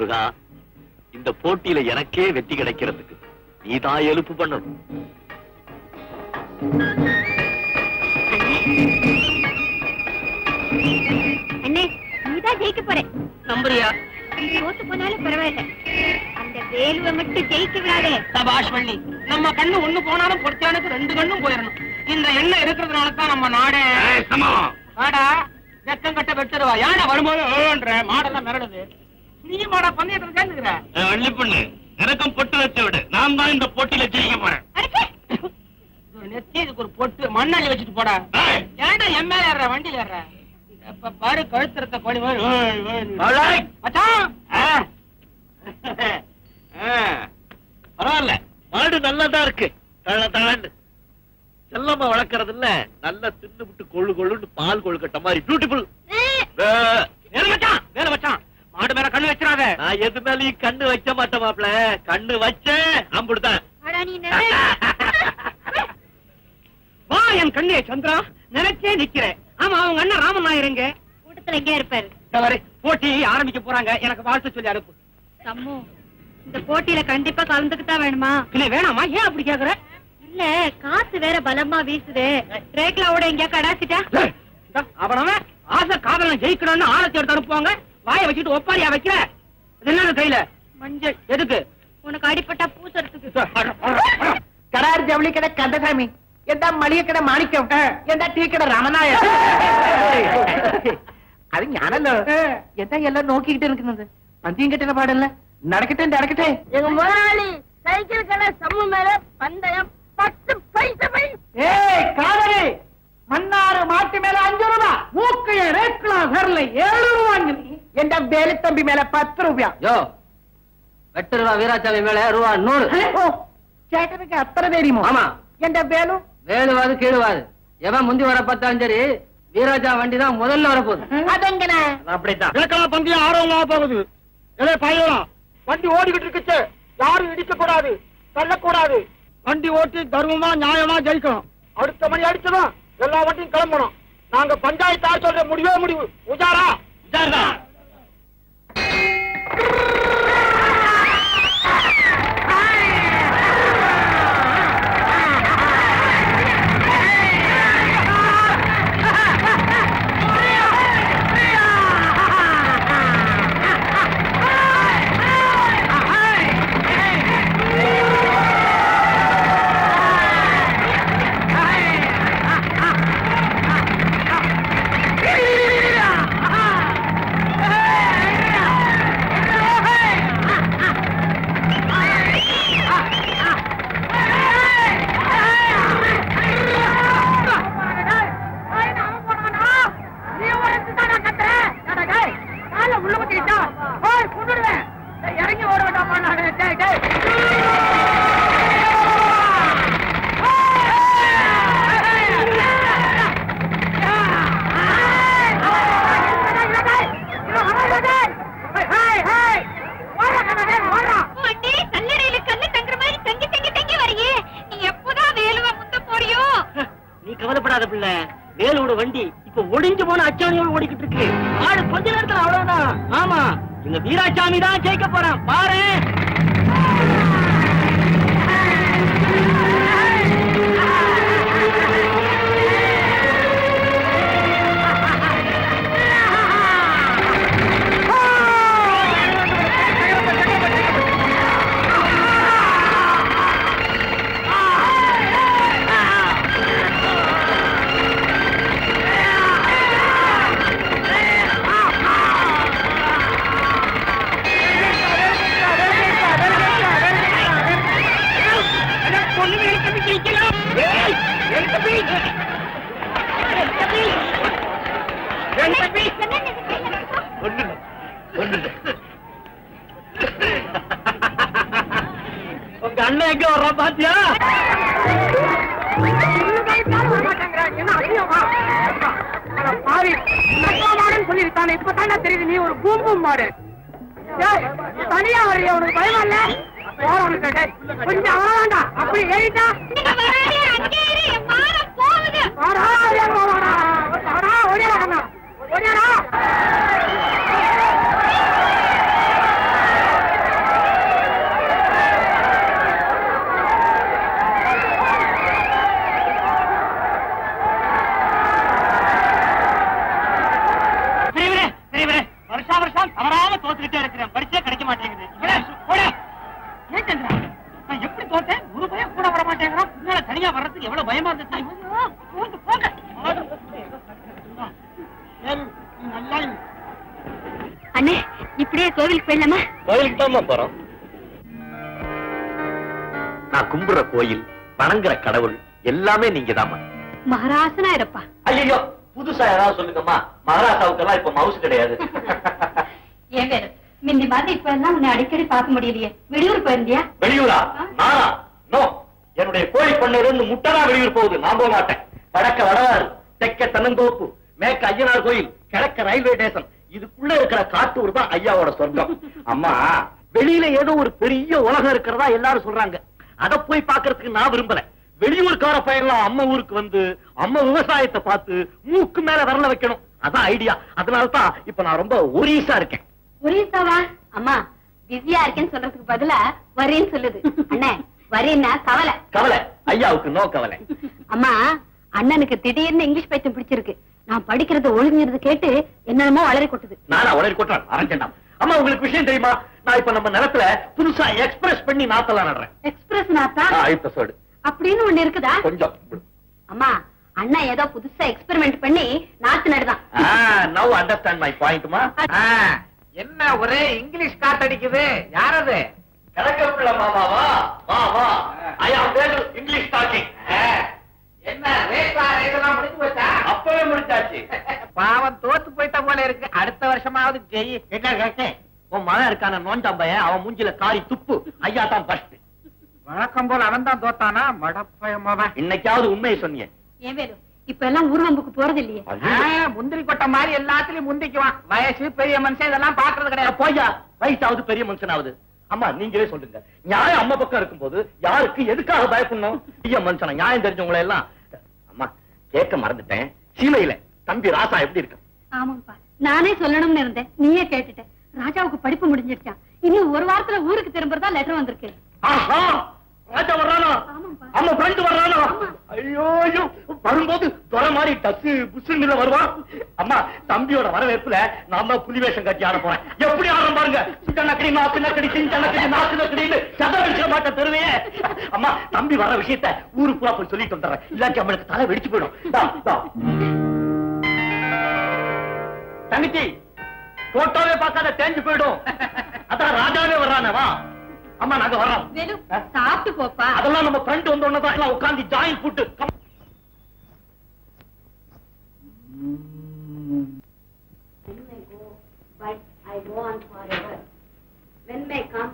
முருகா, இந்த போட்டியில எனக்கே வெற்றி கிடைக்கிறதுக்கு நீதான் எழுப்பு பண்ணணும். அண்ணே, நீதான் ஜெயிக்க போற. நம்புறியா? தோத்து போனாலும் பரவாயில்ல, அந்த வேலுவை மட்டும் ஜெயிக்க விடாதே. சபாஷ் வள்ளி, நம்ம கண்ணு ஒண்ணு போனாலும் பொறுத்தானுக்கு 2 கண்ணும் போயிடணும். இந்த எண்ணெய் இருக்கிறதுனால தான் நம்ம நாடே வாடா வெக்கம் கட்ட வெட்டுருவா. யானை வரும்போது மாடெல்லாம் மிரடுது. நீ மாடா பந்தயத்துல சேர்ந்துக்கிற வள்ளி பொண்ணு, எனக்கும் பொட்டு வச்ச விடு. நான் தான் இந்த போட்டியில ஜெயிக்க போறேன். நெத்தி இதுக்கு ஒரு பொட்டு மண்ணாளி வச்சுட்டு போடா. ஏன்டா எம்எல்ஏ ஏற வண்டியில ஏற? எப்ப பாரு கழுத்துறத கோழி பரவாயில்ல, மாடு நல்லாதான் இருக்கு. தழன்னு செல்லமா வளர்க்கறது இல்ல, நல்லா தின்னு விட்டு கொழு கொழுன்னு பால் கொழுக்கட்ட மாதிரி பியூட்டிஃபுல். வேலை வச்சான் மாடு மேல கண்ணு வச்சிடாத. நான் எது மேலயும் கண்ணு வைக்க மாட்டேன் மாப்ள. கண்ணு வச்சேன் அம்புடுதான். வா என் கண்ணே சந்திரா, நினைச்சே நிக்கிறேன். ஆமா, அவங்க அண்ணன் ராமன் நாயருங்க கூட்டத்துல எங்கே இருப்பாரு? போட்டி ஆரம்பிக்க போறாங்க, எனக்கு வாழ்த்து சொல்லி அனுப்பு. தம்மு, இந்த போட்டியில கண்டிப்பா கலந்துக்குதான் வேணுமா? இல்ல வேணாமா? ஏன் அப்படி கேக்குற? இல்ல, காத்து வேற பலமா வீசுது. ரேக்லாவோட எங்கயா கடாசிட்டா? அவனவன் ஆசை காதலன் ஜெயிக்கணும்னு ஆலத்தி எடுத்து அனுப்புவாங்க. வாயை வச்சுட்டு ஒப்பாரியா வைக்கிற? என்ன கையில மஞ்சள் எதுக்கு? உனக்கு அடிப்பட்டா பூசறதுக்கு. கடார் ஜவுளி கடை கந்தசாமி, எந்த மளிகை கடை மாணிக்கம், எந்த டீ கடை ராமநாயர். அது ஞானല്ലോ எந்த எல்லாம் நோக்கிக்கிட்டு இருக்குது. பந்தியம் கட்டின பாடல்ல நடக்கட்டே நடக்கட்டே. எங்க முதலாளி சைக்கிள் கடை சம்மு மேல பந்தயம் 10 பைசா. ஏய் காதலி, மன்னாறு மாட்டு மேல 5 ரூபாய், மூக்கைய ரேக்லா பேர்ல 7 ரூபாய், எந்த வேலு தம்பி மேல 10 ரூபாய். யோ, 8 ரூபா வீராசாமி மேல ரூபா 100. சேட்டனுக்கு அத்தனை தெரியுமோ? ஆமா. எந்த வேலு வேலுவாது கீழுவாது எவன் முந்தி வர பார்த்தாலும் சரி, வீராஜா வண்டி தான் முதல்ல வரப்போகுது. அதங்கன அப்படித்தான் பந்தியம் ஆர்வமா போகுது. பையலாம் வண்டி ஓடிக்கிட்டு இருக்குச்சு, யாரும் இடிக்க கூடாது, தள்ளக்கூடாது. வண்டி ஓட்டி தர்மமா நியாயமா ஜெயிக்கணும். அடுத்த மணி அடிச்சதும் எல்லா வண்டியும் கிளம்பணும். நாங்க பஞ்சாயத்தார் சொல்ற முடிவே முடிவு. உஜாரா உஜாரா. கவலைப்படாத பிள்ளை, வேலோட வண்டி இப்ப ஒடிஞ்சு போன அச்சாணியோடு ஓடிக்கிட்டு இருக்கு. ஆடு கொஞ்ச நேரத்துல அவ்வளவுதான். ஆமா, இந்த வீராசாமி தான் ஜெயிக்க போறான் பாரு. உங்க அண்ணன் எங்க வர்றா பாத்தியா? சொல்லிருக்கானே இப்ப தானே தெரியுது நீ ஒரு பூம்பும் மாடு. தனியா வரைய உனக்கு பயமா இல்ல? கொஞ்சம் அவ்வளவுதான்டா, அப்படி ஏறிட்டா ஓடியாடா. தோத்துக்கிட்டே இருக்கிறேன், பரிசே கிடைக்க மாட்டேங்குது. இவனே, போடா. ஏன் சந்திரா, நான் எப்படி தோத்தேன்? ஒரு பயம் கூட வர மாட்டேங்கிறான். உன்னால தனியா வர்றதுக்கு எவ்வளவு பயமா இருந்துச்சு. ஐயோ, போங்க, போங்க. நல்லா அண்ணே, இப்படியே கோவிலுக்கு போயிடலாமா? கோயிலுக்கு தான் போறோம். நான் கும்பிடுற கோயில், வணங்குற கடவுள் எல்லாமே நீங்க தான். மகாராசனா இருப்பா. ஐயோ, புதுசா ஏதாவது சொல்லுங்கம்மா. மகாராசாவுக்கெல்லாம் இப்ப மவுசு கிடையாது. ஏன் வேறு முந்தி மாதிரி இப்ப எல்லாம் உன்னை அடிக்கடி பார்க்க முடியலையே. வெளியூர் போயிருந்தியா? வெளியூரா? நானா? நோ. என்னுடைய கோழி பண்ணையில இருந்து முட்டனா வெளியூர் போகுது. நான் போக மாட்டேன். வடக்க வடவாறு, தெற்க தென்னந்தோப்பு, மேற்க ஐயனார் கோயில், கிழக்க ரயில்வே ஸ்டேஷன், இதுக்குள்ள இருக்கிற காட்டூர் தான் ஐயாவோட சொர்க்கம். அம்மா, வெளியில ஏதோ ஒரு பெரிய உலகம் இருக்கிறதா எல்லாரும் சொல்றாங்க. அத போய் பாக்குறதுக்கு நான் விரும்பல. வெளியூர்கார பையன்லாம் அம்மா ஊருக்கு வந்து அம்மா விவசாயத்தை பார்த்து மூக்கு மேல விரல வைக்கணும். அதான் ஐடியா. அதனாலதான் இப்ப நான் ரொம்ப ஒரீசா இருக்கேன். ஒரீசாவா? அம்மா, பிஸியா இருக்கேன்னு சொல்றதுக்கு பதிலா வரேன்னு சொல்லுது. அண்ணே, வரேன்னா கவலை. கவலை? ஐயாவுக்கு நோ கவலை. அம்மா, அண்ணனுக்கு திடீர்னு இங்கிலீஷ் பைத்தியம் பிடிச்சிருக்கு. நான் படிக்கிறது ஒழுங்குறது கேட்டு என்னென்னமோ வளரி கொட்டுது. நானா உடனே கொட்டுறேன்? அரஞ்சேன்டாம். அம்மா, உங்களுக்கு விஷயம் தெரியுமா? நான் இப்ப நம்ம நிலத்துல புதுசா எக்ஸ்பிரஸ் பண்ணி நாத்தெல்லாம் நடுறேன். எக்ஸ்பிரஸ் நாத்தா? எபிசோடு அப்படின்னு ஒண்ணு இருக்குதா? கொஞ்சம். அம்மா, அண்ணா ஏதோ புதுசா எக்ஸ்பெரிமெண்ட் பண்ணி நாத்து நடுதான். நவ் அண்டர்ஸ்டாண்ட் மை பாயிண்ட்மா. என்ன ஒரே இங்கிலீஷ் காத்தடிக்குது? யாரது? கணக்கப்புள்ள மாமாவா? வா வா. ஐ ஆம் தேர் இங்கிலீஷ் டாக்கிங். என்ன ரேசா இதெல்லாம் முடிஞ்சு போச்சா? அப்பவே முடிச்சாச்சு. பாவம் தோத்து போயிட்ட போல இருக்கு. அடுத்த வருஷமாவது ஜெயி. என்ன கேட்டேன்? உன் மகன் இருக்கான நோண்டாம் பையன், அவன் மூஞ்சில காரி துப்பு. ஐயா தான் ஃபர்ஸ்ட். வழக்கம் போல அவன் தான் தோத்தானா? மடப்பயமாவன். இன்னைக்காவது உண்மையை சொன்னீங்க. ஏன் வேலு, இப்ப எல்லாம் ஊர்வம்புக்கு போறது இல்லையே. முந்திரி கொட்ட மாதிரி எல்லாத்துலயும் முந்திக்குவான். வயசு பெரிய மனுஷன் இதெல்லாம் பாக்குறது கிடையாது. போய்யா, வயசாவது பெரிய மனுஷனாவது. அம்மா, நீங்களே சொல்லுங்க. நியாயம் அம்மா பக்கம் இருக்கும்போது யாருக்கு எதுக்காக பயப்படணும்? பெரிய மனுஷனா நியாயம் தெரிஞ்சவங்களை எல்லாம். அம்மா, கேட்க மறந்துட்டேன். சீமையில தம்பி ராசா எப்படி இருக்கு? ஆமாப்பா, நானே சொல்லணும்னு இருந்தேன், நீயே கேட்டுட்ட. ராஜாவுக்கு படிப்பு முடிஞ்சிருச்சான். இன்னும் ஒரு வாரத்துல ஊருக்கு திரும்பறதா லெட்டர் வந்திருக்கு. ஆஹா, ராஜா வர்றானா? ஆமாப்பா. அம்மா ஃப்ரெண்ட் வர்றானா? ஆமா. ஐயோ, வரும்போது தொலை மாதிரி டச்சு புஷ்ன்னு வருவான். அம்மா, தம்பியோட வரவேற்புல நான் தான் புலி வேஷம் கட்டி ஆட போறேன். எப்படி ஆடுறோம் பாருங்க. சின்னக்கடி நாக்கு நக்கடி, சின்னக்கடி நாக்கு நக்கடின்னு சதம் அடிக்க மாட்டேன் தெருவே. அம்மா, தம்பி வர்ற விஷயத்த ஊரு பூரா போய் சொல்லிட்டு வந்துடுறேன். இல்லாட்டி அவனுக்கு தலை வெடிச்சு போயிடும். தங்கச்சி, போட்டோவே பார்க்காத தேஞ்சு போயிடும். அதான் ராஜாவே வர்றானே. வா அம்மா, நாங்க வர்றோம். வேலு, சாப்பிட்டு போப்பா. அதெல்லாம் நம்ம ஃப்ரெண்ட் வந்து ஒன்னதான் எல்லாம் உட்கார்ந்து ஜாயின் போட்டு.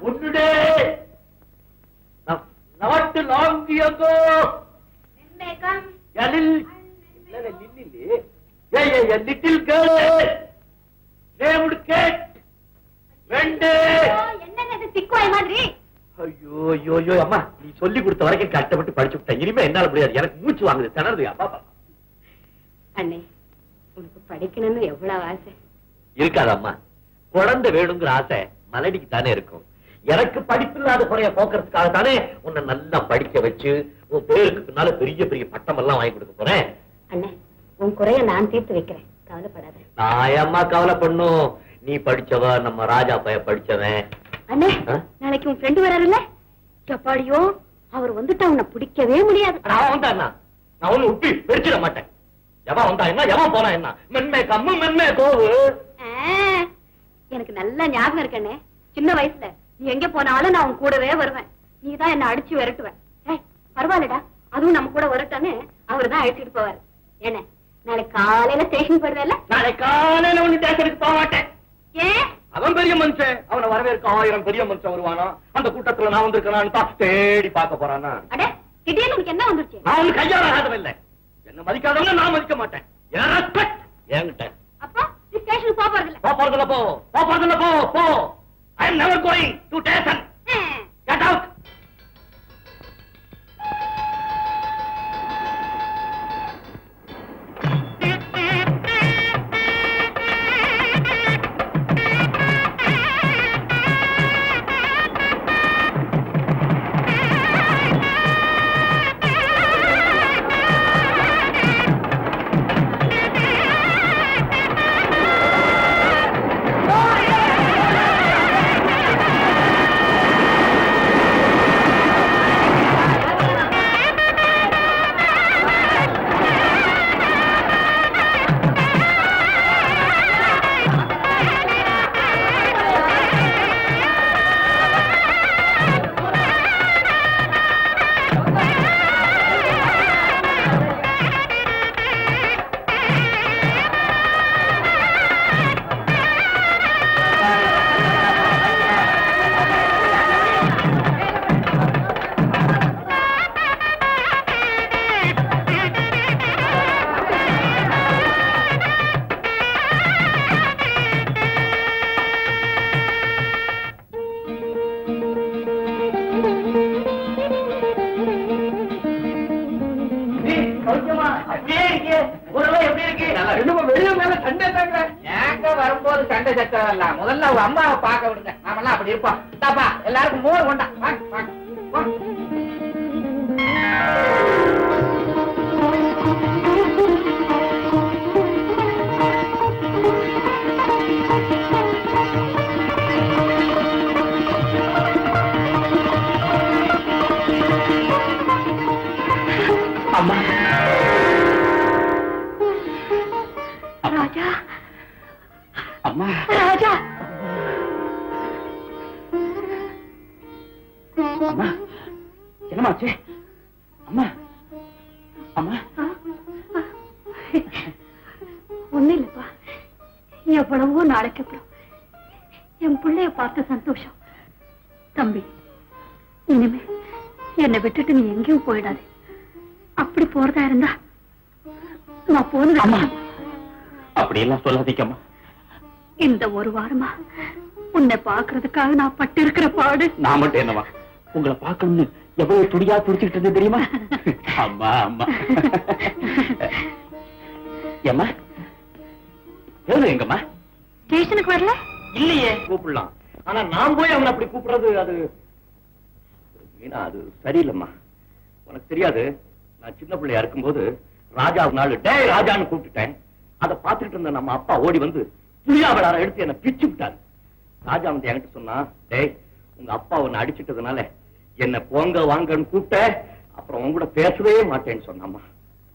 ஒன்னுடே not long ago. A little girl named Kate went. என்னங்க இது திக்குவாய் மாதிரி? ஐயோ ஐயோ ஐயோ, அம்மா, நீ சொல்லி கொடுத்த வரைக்கும் கஷ்டப்பட்டு படிச்சு விட்டேன். இனிமே என்னால முடியாது. எனக்கு மூச்சு வாங்குது, திணறுது. அப்பா அண்ணே, உனக்கு படிக்கணும்னு எவ்வளவு ஆசை இருக்காது அம்மா. குழந்தை வேணுங்கிற ஆசை மலடிக்கு தானே இருக்கும். எனக்கு படிப்பில்லாத குறைய போக்குறதுக்காக தானே உன்னை நல்லா படிக்க வச்சு உன் பேருக்கு பின்னால பெரிய பெரிய பட்டம் எல்லாம் வாங்கி கொடுக்க போறேன். அண்ணே, உன் குறைய நான் தீர்த்து வைக்கிறேன், கவலைப்படாத. நான் அம்மா கவலை பண்ணும். நீ படிச்சவ, நம்ம ராஜா பைய படிச்சவன். அண்ணே, நாளைக்கு உன் ஃப்ரெண்டு வராருல்ல? சப்பாடியோ, அவர் வந்துட்டா உன்னை பிடிக்கவே முடியாது. அவன் வந்தா என்ன? நான் ஒண்ணு உப்பி வெடிச்சிட மாட்டேன். எவன் வந்தா என்ன, எவன் போனா என்ன? மென்மே கம்மு மென்மே கோவு. எனக்கு நல்ல ஞாபகம் இருக்கண்ணே. சின்ன வயசுல நீ எங்க போனாலும் நான் உன் கூடவே வருவேன். நீ தான் என்ன அடிச்சு விரட்டுவேன். பரவாயில்லடா, அதுவும் நம்ம கூட வரட்டான்னு அவரு தான் அழைச்சிட்டு போவாரு. என்ன, நாளைக்கு காலையில ஸ்டேஷன் போடுவேல? நாளைக்கு காலையில ஒண்ணு ஸ்டேஷனுக்கு போக மாட்டேன். ஏன்? அவன் பெரிய மனுஷன். அவனை வரவேற்க 1000 பெரிய மனுஷன் வருவானா? அந்த கூட்டத்துல நான் வந்திருக்கேன் தான் தேடி பார்க்க போறானா? அட, திடீர்னு உனக்கு என்ன வந்துருச்சு? நான் ஒண்ணு கையால ஆகவில்லை. என்ன மதிக்காதவங்க நான் மதிக்க மாட்டேன். என்கிட்ட அப்பா, நீ ஸ்டேஷனுக்கு போறதில்ல? போறதில்ல, போறதில்ல, போ. I am never going to station. Get out. வரும்போது சண்டை சச்சரவு இல்ல. முதல்ல அவங்க அம்மாவை பார்க்க விடுங்க. நாமெல்லாம் அப்படி இருப்போம். தாப்பா எல்லாருக்கும் மோர் கொண்டா. வாங்க, வாங்க, வாங்க. அம்மா ராஜா, அம்மா ராஜா, அம்மா என்னமாச்சு? அம்மா அம்மா ஒண்ணு இல்லப்பா. எவ்வளவோ நாளைக்கு அப்புறம் என் பிள்ளைய பார்த்த சந்தோஷம். தம்பி, இனிமே என்னை விட்டுட்டு நீ எங்கேயும் போயிடாது. அப்படி போறதா இருந்தா நான் போனது. அம்மா அப்படி எல்லாம் சொல்லாதீங்கம்மா. இந்த ஒரு வாரமா உன்னை பாக்குறதுக்காக நான் பட்டு இருக்கிற பாடு. நான் மட்டும் என்னவா உங்களை பார்க்கணும்னு எவ்வளவு துடியா துடிச்சுட்டு இருந்தது தெரியுமா? அம்மா அம்மா ஏம்மா வேணும் எங்கம்மா? ஸ்டேஷனுக்கு வரல? இல்லையே, கூப்பிடலாம். ஆனா நான் போய் அவனை அப்படி கூப்பிடுறது அது மீனா, அது சரியில்லைம்மா. உனக்கு தெரியாது, நான் சின்ன பிள்ளையா இருக்கும்போது ராஜா ஒரு நாள் டே ராஜான்னு கூப்பிட்டுட்டேன். அதை பார்த்துட்டு இருந்த நம்ம அப்பா ஓடி வந்து புளியா விடார எடுத்து என்ன பிச்சு விட்டாரு. ராஜா வந்து என்கிட்ட சொன்னா, டேய் உங்க அப்பா உன்னை அடிச்சுட்டதுனால என்ன போங்க வாங்கன்னு கூப்பிட்ட, அப்புறம் உங்க கூட பேசவே மாட்டேன்னு சொன்னாமா.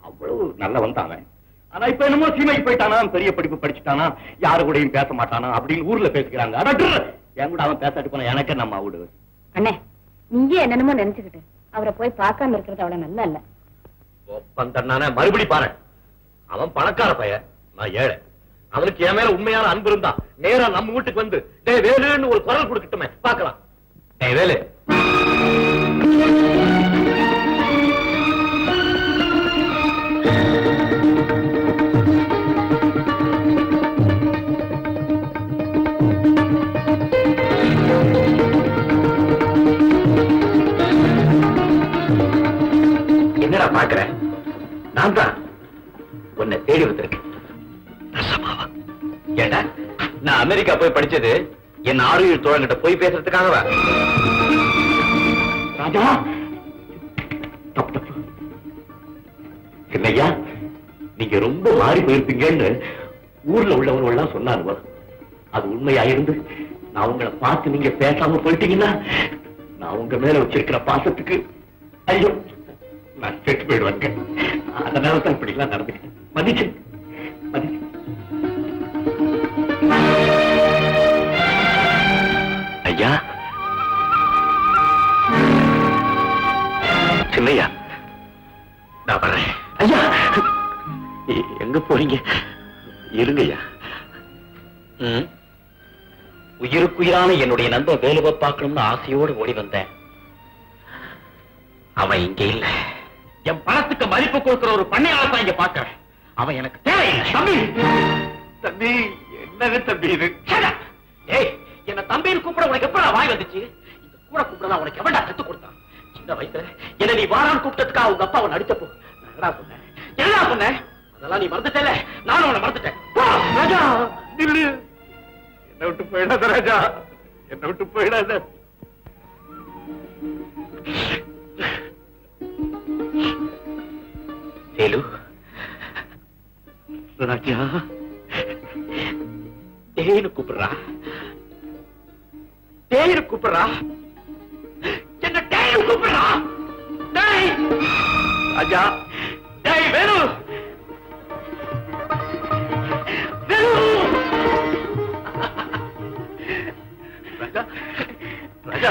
அவ்வளவு நல்ல வந்தாவன். ஆனா இப்ப என்னமோ சீமைக்கு போயிட்டானா, பெரிய படிப்பு படிச்சுட்டானா, யாரு கூடயும் பேச மாட்டானா அப்படின்னு ஊர்ல பேசிக்கிறாங்க. என் கூட அவன் பேசாட்டு போன எனக்கு நம்ம விடு. அண்ணே, நீயே என்னென்னமோ நினைச்சுக்கிட்டு அவரை போய் பார்க்காம இருக்கிறது அவ்வளவு நல்லா இல்ல. ஒப்பந்தண்ணானே மறுபடி பாரு. அவன் பணக்கார பையன், நான் ஏழை. அவனுக்கு என் மேல உண்மையான அன்பு இருந்தா நேரா நம்ம வீட்டுக்கு வந்து டே வேலுன்னு ஒரு குரல் கொடுக்கட்டுமே, பார்க்கலாம். டே வேலு, என்னடா பாக்குற? நான் தான் உன்னை தேடி வந்திருக்கேன். ஏண்டா, நான் அமெரிக்கா போய் படிச்சது என் ஆறுயிர் தோழங்கிட்ட போய் பேசுறதுக்காகவா? ராஜா, என்னையா நீங்க ரொம்ப மாறி போயிருப்பீங்கன்னு ஊர்ல உள்ளவர்கள் எல்லாம் சொன்னாரு. அது உண்மையா இருந்து நான் உங்களை பார்த்து நீங்க பேசாம போயிட்டீங்கன்னா நான் உங்க மேல வச்சிருக்கிற பாசத்துக்கு ஐயோ நான் செட்டு போயிடுவாங்க. அதனால தான் இப்படி எல்லாம் நடந்துக்கிட்டேன். மதிச்சு மதிச்சு. ஐயா, சின்னையா, நான் வர்றேன். ஐயா, எங்க போறீங்க? இருங்கய்யா. உயிருக்குயிரான என்னுடைய நண்பன் வேலுவை பார்க்கணும்னு ஆசையோடு ஓடி வந்தேன். அவன் இங்க இல்ல. என் பணத்துக்கு மதிப்பு கொடுக்கிற ஒரு பண்ணையாளத்தான் இங்க பாக்குறேன். அவன் எனக்கு தேவையில்லை. தம்பி, தம்பி, என்னது தம்பி இது? ஏய், என்ன தம்பின்னு கூப்பிட உனக்கு எப்படா வாய் வந்துச்சு? இந்த கூட கூப்பிடலாம் உனக்கு எவன்டா கத்து கொடுத்தான்? சின்ன வயசுல என்ன நீ வாரான்னு கூப்பிட்டதுக்கா உங்க அப்பா உன்னை அடிச்சப்போ என்னடா சொன்னேன்? என்னடா சொன்னேன்? அதெல்லாம் நீ மறந்துட்டல, நானும் உன்னை மறந்துட்டேன். ராஜா, நில்லு. என்ன விட்டு போயிடாத ராஜா, என்ன விட்டு போயிடாத. வேலு, ராஜா தேனு கூப்பிடுறா, தேனு கூப்பிடுறா, என்ன தேனு கூப்பிடுறா. டேய் ராஜா, டேய் வேலு, வேலு. ராஜா, ராஜா,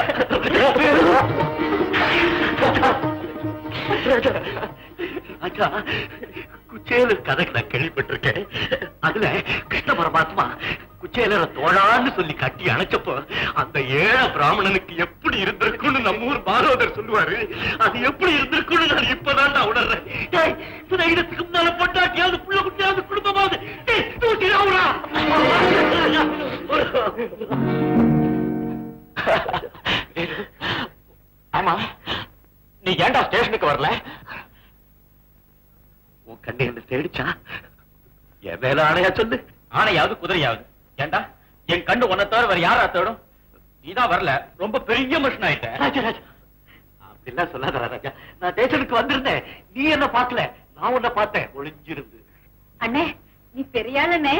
ராஜா, ராஜா, குச்சேலர் கதை நான் கேள்விப்பட்டிருக்கேன். அதுல கிருஷ்ண பரமாத்மா குச்சேலரை தோழான்னு சொல்லி கட்டி அணைச்சப்போ அந்த ஏழை பிராமணனுக்கு எப்படி இருந்திருக்கும்னு நம்ம ஊர் பாரதர் சொல்லுவாரு. அது எப்படி இருந்திருக்கும்னு நான் இப்பதான் நான் உணர்றேன். இடத்துக்கு முன்னால பொண்டாட்டியாவது புள்ள குட்டியாவது குடும்பமாவது தூக்கி ஆகுறா. ஆமா, நீ ஏன்டா ஸ்டேஷனுக்கு வரல? உன் கண்ணு என்ன தேடிச்சா? என் மேல ஆணையா சொல்லு. ஆணையாவது குதிரையாவது ஏண்டா என் கண்ணு உன்னை தவிர வேற யாரா தேடும்? நீதான் வரல, ரொம்ப பெரிய மனுஷன் ஆயிட்ட. அப்படிலாம் சொல்லாத ராஜா, நான் ஸ்டேஷனுக்கு வந்திருந்தேன், நீ என்ன பார்க்கல, நான் உன்னை பார்த்தேன் ஒளிஞ்சிருந்து. அண்ணே நீ பெரிய ஆளுண்ணே.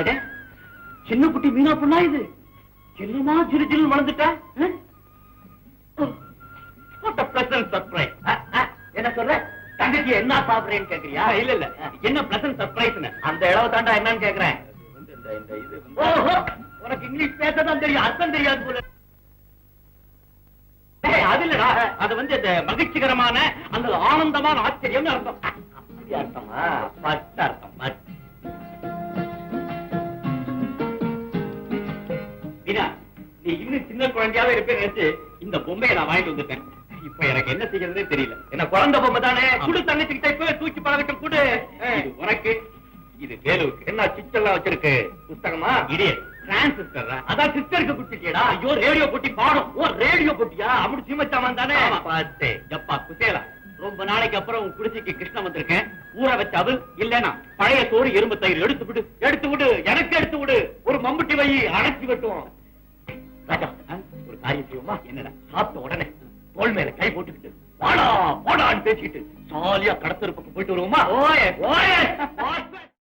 அட, சின்ன குட்டி மீனா பொண்ணா இது? சின்னமா சிறு சிறு வளர்ந்துட்டா? சர்ப்ரைஸ். என்ன சொல்ற? தங்கச்சி என்ன சாப்பிடுறேன்னு கேக்குறியா? இல்ல இல்ல, என்ன பிளசன்ட் சர்ப்ரைஸ்? அந்த இளவ தாண்டா என்னன்னு கேக்குறேன். ஓஹோ, உனக்கு இங்கிலீஷ் பேசதான் தெரியும், அர்த்தம் தெரியாது போல. அது இல்லடா, அது இந்த மகிழ்ச்சிகரமான அந்த ஆனந்தமான ஆச்சரியம் அர்த்தம். அப்படி அர்த்தமா? பட்டு அர்த்தம். வீணா, நீ இன்னும் சின்ன குழந்தையாவே இருப்பேன்னு நினைச்சு இந்த பொம்மையை நான் வாங்கிட்டு வந்துட்டேன். இப்ப எனக்கு என்ன செய்யறதே தெரியல. என்ன குழந்தை பொம்மை தானே, குடு தங்கச்சிக்கிட்ட இப்ப தூக்கி பழகட்டும், குடு. இது உனக்கு, இது வேலுவுக்கு. என்ன சிச்செல்லாம் வச்சிருக்கு? புஸ்தகமா? இடியே டிரான்சிஸ்டர். அதான் சிஸ்டருக்கு குட்டிட்டியடா. ஐயோ, ரேடியோ போட்டி பாடும். ஓ, ரேடியோ போட்டியா? அப்படி சீமச்சாமன் தானே பார்த்தே. எப்பா குசேலா, ரொம்ப நாளைக்கு அப்புறம் உன் குடிசைக்கு கிருஷ்ணன் வந்திருக்கேன். ஊற வச்ச அவள் இல்லனா பழைய சோறு எறும்பு தயிர் எடுத்து விடு, எடுத்து விடு, எனக்கு எடுத்து விடு. ஒரு மம்புட்டி வை, அடைச்சி வெட்டுவோம். ராஜா, ஒரு காரியம் செய்வோமா? என்னடா, சாப்பிட்ட உடனே தோள் மேல கை போட்டுக்கிட்டு வாடா போடான்னு பேசிக்கிட்டு ஜாலியா கடத்தெரு பக்கம் போயிட்டு வருவோமா? ஓயே ஓயே.